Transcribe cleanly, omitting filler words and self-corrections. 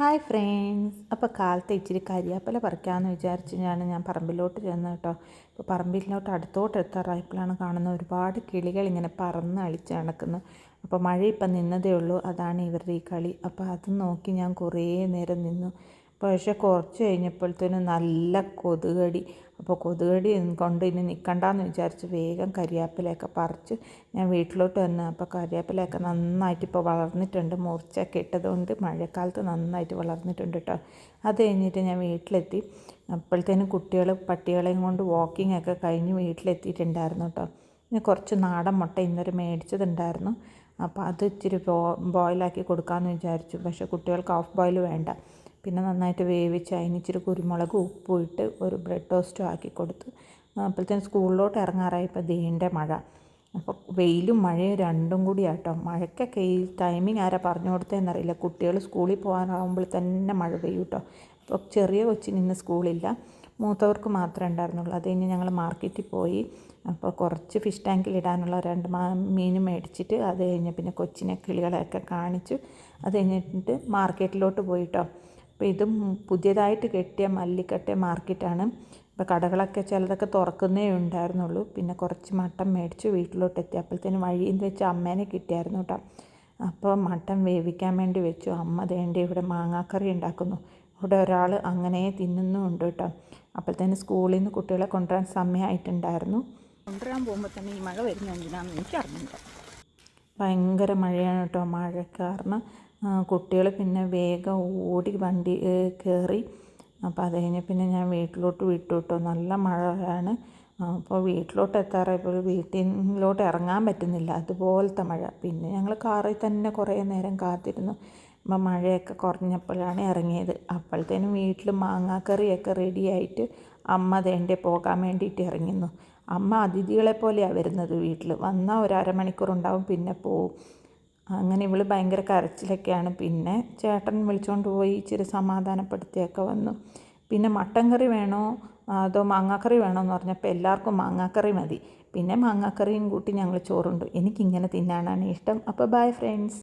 Hi friends. അപ്പോൾ കാലത്തെ ഇച്ചിരി കരിയാപ്പില പറിക്കാമെന്ന് വിചാരിച്ച് ഞാൻ പറമ്പിലോട്ട് ചെന്ന് കേട്ടോ. ഇപ്പോൾ പറമ്പിലോട്ട് അടുത്തോട്ട് എത്താറായപ്പോഴാണ് കാണുന്നത് ഒരുപാട് കിളികൾ ഇങ്ങനെ പറന്ന് അളിച്ച് നടക്കുന്നു. അപ്പോൾ മഴ ഇപ്പം നിന്നതേ ഉള്ളൂ, അതാണ് ഇവരുടെ ഈ കളി. അപ്പോൾ അത് നോക്കി ഞാൻ കുറേ നേരം നിന്നു. പക്ഷേ കുറച്ച് കഴിഞ്ഞപ്പോഴത്തേനും നല്ല കൊതുകടി. അപ്പോൾ കൊതുകടി കൊണ്ട് ഇനി നിൽക്കണ്ടെന്ന് വിചാരിച്ച് വേഗം കരിയാപ്പിലയൊക്കെ പറിച്ച് ഞാൻ വീട്ടിലോട്ട് വന്നു. അപ്പോൾ കരിയാപ്പിലയൊക്കെ നന്നായിട്ട് ഇപ്പോൾ വളർന്നിട്ടുണ്ട്. മുറിച്ചൊക്കെ ഇട്ടതുകൊണ്ട് മഴക്കാലത്ത് നന്നായിട്ട് വളർന്നിട്ടുണ്ട് കേട്ടോ. അത് കഴിഞ്ഞിട്ട് ഞാൻ വീട്ടിലെത്തി. അപ്പോഴത്തേനും കുട്ടികൾ പട്ടികളെയും കൊണ്ട് വാക്കിംഗ് ഒക്കെ കഴിഞ്ഞ് വീട്ടിലെത്തിയിട്ടുണ്ടായിരുന്നു കേട്ടോ. പിന്നെ കുറച്ച് നാടൻ മുട്ട ഇന്നൊരു മേടിച്ചതുണ്ടായിരുന്നു. അപ്പോൾ അത് ഇച്ചിരി ബോയിലാക്കി കൊടുക്കാമെന്ന് വിചാരിച്ചു. പക്ഷേ കുട്ടികൾക്ക് ഹാഫ് ബോയിൽ വേണ്ട. പിന്നെ നന്നായിട്ട് വേവിച്ച് അതിന് ഇച്ചിരി കുരുമുളക് ഉപ്പും ഇട്ട് ഒരു ബ്രെഡ് ടോസ്റ്റും ആക്കി കൊടുത്തു. അപ്പോഴത്തേനും സ്കൂളിലോട്ട് ഇറങ്ങാറായപ്പോൾ നീണ്ട മഴ. അപ്പോൾ വെയിലും മഴയും രണ്ടും കൂടി ആട്ടോ. മഴയ്ക്കൊക്കെ ഈ ടൈമിങ് ആരാ പറഞ്ഞു കൊടുത്തതെന്നറിയില്ല. കുട്ടികൾ സ്കൂളിൽ പോകാനാകുമ്പോൾ തന്നെ മഴ പെയ്യും കേട്ടോ. അപ്പോൾ ചെറിയ കൊച്ചിന് ഇന്ന് സ്കൂളില്ല, മൂത്തവർക്ക് മാത്രമേ ഉണ്ടായിരുന്നുള്ളൂ. അത് കഴിഞ്ഞ് ഞങ്ങൾ മാർക്കറ്റിൽ പോയി. അപ്പോൾ കുറച്ച് ഫിഷ് ടാങ്കിൽ ഇടാനുള്ള 2 മീൻ മേടിച്ചിട്ട് അത് കഴിഞ്ഞ് പിന്നെ കൊച്ചിനെ കിളികളെയൊക്കെ കാണിച്ചു. അത് കഴിഞ്ഞിട്ട് മാർക്കറ്റിലോട്ട് പോയിട്ടോ. അപ്പോൾ ഇതും പുതിയതായിട്ട് കെട്ടിയ മല്ലിക്കട്ടെ മാർക്കറ്റാണ്. അപ്പോൾ കടകളൊക്കെ ചിലതൊക്കെ തുറക്കുന്നേ ഉണ്ടായിരുന്നുള്ളൂ. പിന്നെ കുറച്ച് മട്ടൻ മേടിച്ച് വീട്ടിലോട്ട് എത്തി. അപ്പോഴത്തേന് വഴിയിൽ വെച്ച് അമ്മേനെ കിട്ടിയായിരുന്നു കേട്ടോ. അപ്പോൾ മട്ടൻ വേവിക്കാൻ വേണ്ടി വെച്ചു. അമ്മ ദേണ്ടേ ഇവിടെ മാങ്ങാക്കറി ഉണ്ടാക്കുന്നു. ഇവിടെ ഒരാൾ അങ്ങനെ തിന്നുന്നുമുണ്ട് കേട്ടോ. അപ്പോഴത്തേന് സ്കൂളിൽ നിന്ന് കുട്ടികളെ കൊണ്ടുവരാൻ സമയമായിട്ടുണ്ടായിരുന്നു. കൊണ്ടുവരാൻ പോകുമ്പോൾ തന്നെ ഈ മഴ വരുന്ന എന്തിനാണെന്ന് എനിക്കറിയില്ല. ഭയങ്കര മഴയാണ് കേട്ടോ. മഴ കാരണം കുട്ടികൾ പിന്നെ വേഗം ഓടി വണ്ടി കയറി. അപ്പോൾ അത് കഴിഞ്ഞ് പിന്നെ ഞാൻ വീട്ടിലോട്ട് വിട്ടു കേട്ടോ. നല്ല മഴയാണ്. അപ്പോൾ വീട്ടിലോട്ട് എത്താറായപ്പോൾ വീട്ടിലോട്ട് ഇറങ്ങാൻ പറ്റുന്നില്ല, അതുപോലത്തെ മഴ. പിന്നെ ഞങ്ങൾ കാറിൽ തന്നെ കുറേ നേരം കാത്തിരുന്നു. അപ്പോൾ മഴയൊക്കെ കുറഞ്ഞപ്പോഴാണ് ഇറങ്ങിയത്. അപ്പോഴത്തേനും വീട്ടിൽ മാങ്ങാക്കറിയൊക്കെ റെഡിയായിട്ട് അമ്മ ദേണ്ടേ പോകാൻ വേണ്ടിയിട്ട് ഇറങ്ങുന്നു. അമ്മ അതിഥികളെ പോലെയാണ് വരുന്നത്. വീട്ടിൽ വന്നാൽ ഒരു അരമണിക്കൂർ ഉണ്ടാവും, പിന്നെ പോവും. അങ്ങനെ ഇവൾ ഭയങ്കര കരച്ചിലൊക്കെയാണ്. പിന്നെ ചേട്ടൻ വിളിച്ചുകൊണ്ട് പോയി ഇച്ചിരി സമാധാനപ്പെടുത്തിയൊക്കെ വന്നു. പിന്നെ മട്ടൻ കറി വേണോ അതോ മാങ്ങാക്കറി വേണോ എന്ന് പറഞ്ഞപ്പോൾ എല്ലാവർക്കും മാങ്ങാക്കറി മതി. പിന്നെ മാങ്ങാക്കറിയും കൂട്ടി ഞങ്ങൾ ചോറുണ്ട്. എനിക്കിങ്ങനെ തിന്നാനാണ് ഇഷ്ടം. അപ്പോൾ ബൈ ഫ്രണ്ട്സ്.